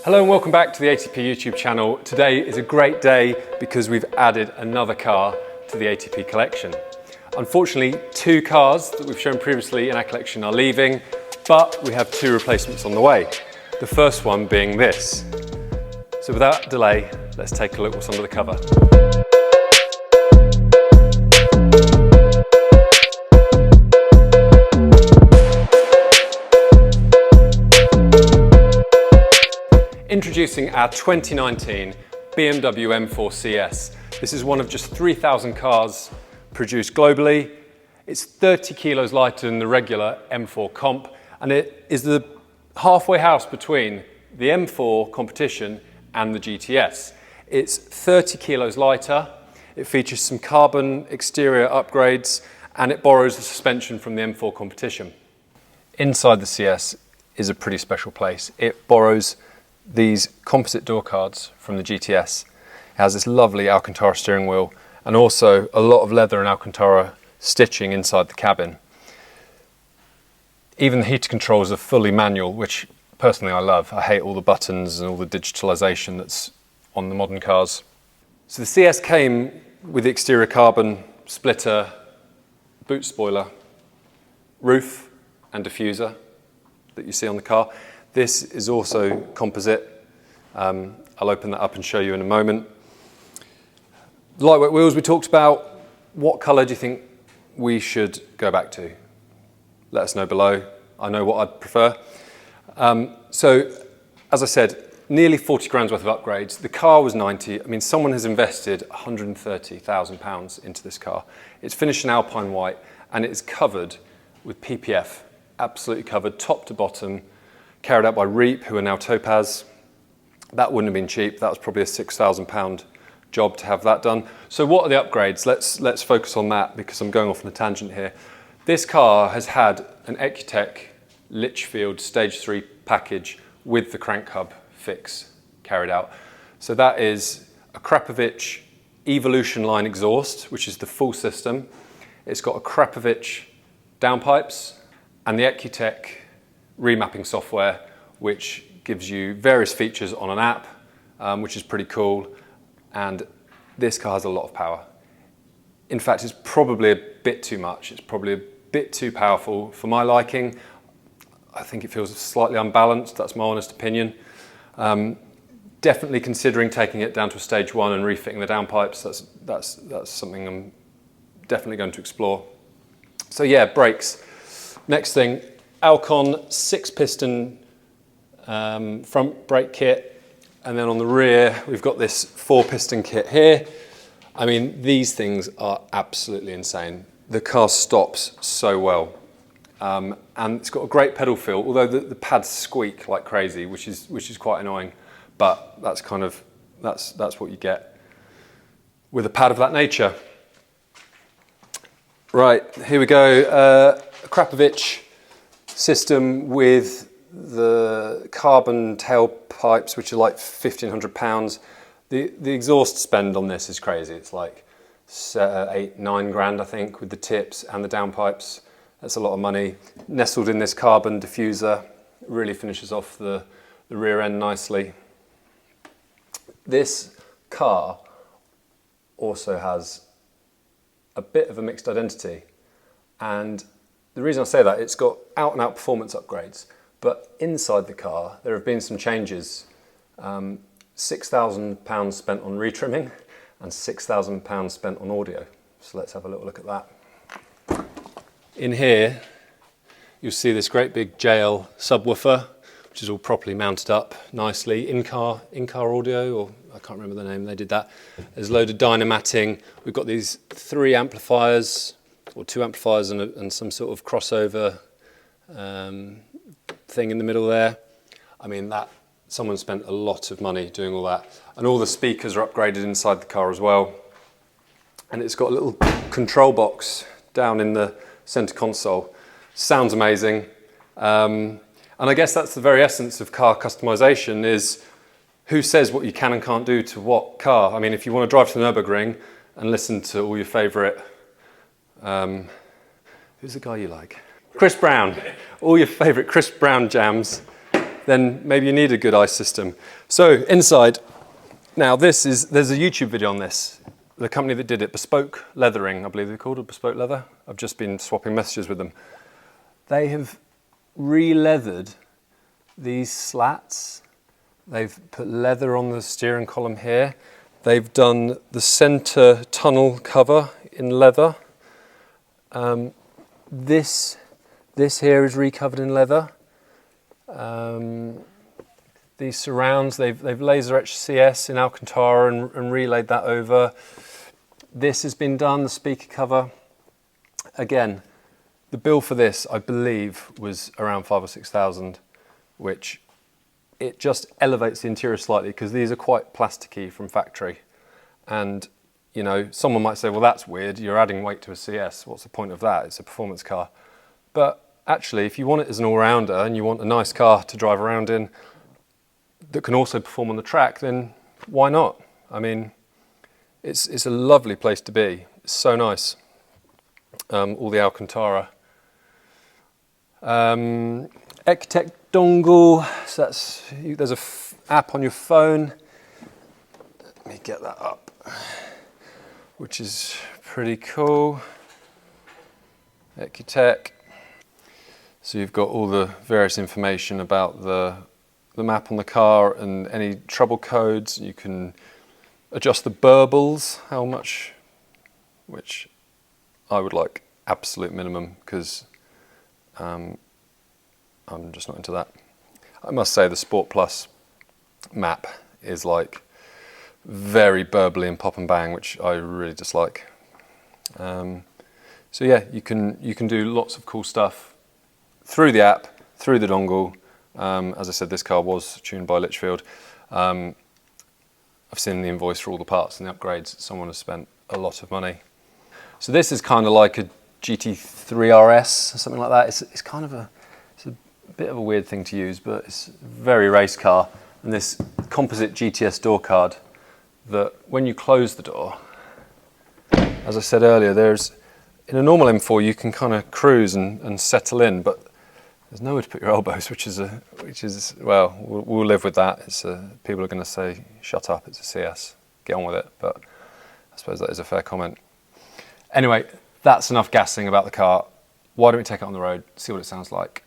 Hello and welcome back to the ATP YouTube channel. Today is a great day because we've added another car to the ATP collection. Unfortunately, two cars that we've shown previously in our collection are leaving, but we have two replacements on the way. The first one being this. So without delay, let's take a look what's under the cover. Introducing our 2019 BMW M4 CS. This is one of just 3,000 cars produced globally. It's 30 kilos lighter than the regular M4 comp, and it is the halfway house between the M4 competition and the GTS. It's 30 kilos lighter, it features some carbon exterior upgrades, and it borrows the suspension from the M4 competition. Inside the CS is a pretty special place. It borrows these composite door cards from the GTS. It has this lovely Alcantara steering wheel and also a lot of leather and Alcantara stitching inside the cabin. Even the heater controls are fully manual, which personally I love. I hate all the buttons and all the digitalization that's on the modern cars. So the CS came with the exterior carbon, splitter, boot spoiler, roof and diffuser that you see on the car. This is also composite. I'll open that up and show you in a moment. Lightweight wheels we talked about. What colour do you think we should go back to? Let us know below. I know what I'd prefer. So, as I said, nearly 40 grand's worth of upgrades. The car was 90. I mean, someone has invested £130,000 into this car. It's finished in Alpine white and it is covered with PPF, absolutely covered, top to bottom. Carried out by Reap, who are now Topaz. That wouldn't have been cheap. That was probably a £6,000 job to have that done. So what are the upgrades? Let's focus on that because I'm going off on a tangent here. This car has had an Ecutech Litchfield Stage 3 package with the crank hub fix carried out. So that is a Krapovich Evolution line exhaust, which is the full system. It's got a Krapovich downpipes and the Ecutech remapping software, which gives you various features on an app, which is pretty cool. And this car has a lot of power. In fact, it's probably a bit too much. It's probably a bit too powerful for my liking. I think it feels slightly unbalanced. That's my honest opinion. Definitely considering taking it down to a stage 1 and refitting the downpipes. That's something I'm definitely going to explore. So yeah, brakes. Next thing. Alcon 6-piston front brake kit, and then on the rear we've got this 4-piston kit here. I mean, these things are absolutely insane. The car stops so well, and it's got a great pedal feel, although the pads squeak like crazy, which is quite annoying. But that's what you get with a pad of that nature. Right, here we go. Krapovich system with the carbon tailpipes, which are like £1,500. The exhaust spend on this is crazy. It's like 8-9 grand, I think, with the tips and the downpipes. That's a lot of money. Nestled in this carbon diffuser, really finishes off the rear end nicely. This car also has a bit of a mixed identity, and the reason I say that, it's got out-and-out performance upgrades, but inside the car there have been some changes. £6,000 spent on retrimming and £6,000 spent on audio. So let's have a little look at that. In here you'll see this great big JL subwoofer, which is all properly mounted up nicely. In-car audio, or I can't remember the name, they did that. There's a load of dynamatting. We've got these 3 amplifiers, or 2 amplifiers and some sort of crossover thing in the middle there. I mean, someone spent a lot of money doing all that. And all the speakers are upgraded inside the car as well. And it's got a little control box down in the center console. Sounds amazing. And I guess that's the very essence of car customization, is who says what you can and can't do to what car. I mean, if you want to drive to the Nürburgring and listen to all your favorite who's the guy you like? Chris Brown. All your favourite Chris Brown jams. then maybe you need a good ice system. So inside, now there's a YouTube video on this. The company that did it, Bespoke Leathering, I believe they're called, or Bespoke Leather. I've just been swapping messages with them. They have re-leathered these slats. They've put leather on the steering column here. They've done the center tunnel cover in leather. This here is recovered in leather. These surrounds, they've laser etched CS in Alcantara and relayed that over. This has been done, the speaker cover. Again, the bill for this, I believe, was around 5,000 or 6,000, which it just elevates the interior slightly because these are quite plasticky from factory. And, you know, someone might say, well, that's weird. You're adding weight to a CS. What's the point of that? It's a performance car. But actually, if you want it as an all-rounder and you want a nice car to drive around in that can also perform on the track, then why not? I mean, it's a lovely place to be. It's so nice. All the Alcantara. Ecotech dongle, so there's an app on your phone. Let me get that up, which is pretty cool. Ecotech. So you've got all the various information about the map on the car and any trouble codes. You can adjust the burbles, how much, which I would like absolute minimum because I'm just not into that. I must say the Sport Plus map is like very burbly and pop and bang, which I really dislike. So yeah, you can do lots of cool stuff through the app, through the dongle. As I said, this car was tuned by Litchfield. I've seen the invoice for all the parts and the upgrades. Someone has spent a lot of money. So this is kind of like a GT3 RS or something like that. It's kind of a bit of a weird thing to use, but it's a very race car. And this composite GTS door card that when you close the door, as I said earlier, in a normal M4 you can kind of cruise and settle in, but there's nowhere to put your elbows, which is well, we'll live with that. People are going to say, shut up, it's a CS, get on with it. But I suppose that is a fair comment. Anyway, that's enough gassing about the car. Why don't we take it on the road, see what it sounds like.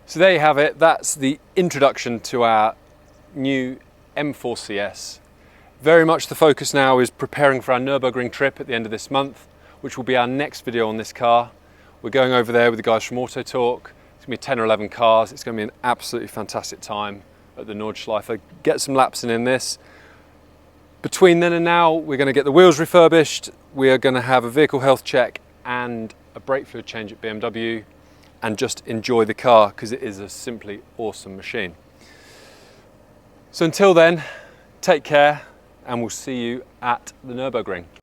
So there you have it. That's the introduction to our new M4 CS. Very much the focus now is preparing for our Nürburgring trip at the end of this month, which will be our next video on this car. We're going over there with the guys from Auto Talk. It's going to be 10 or 11 cars. It's going to be an absolutely fantastic time at the Nordschleife. Get some laps in this. Between then and now, we're going to get the wheels refurbished. We are going to have a vehicle health check and a brake fluid change at BMW. And just enjoy the car because it is a simply awesome machine. So until then, take care and we'll see you at the Nürburgring.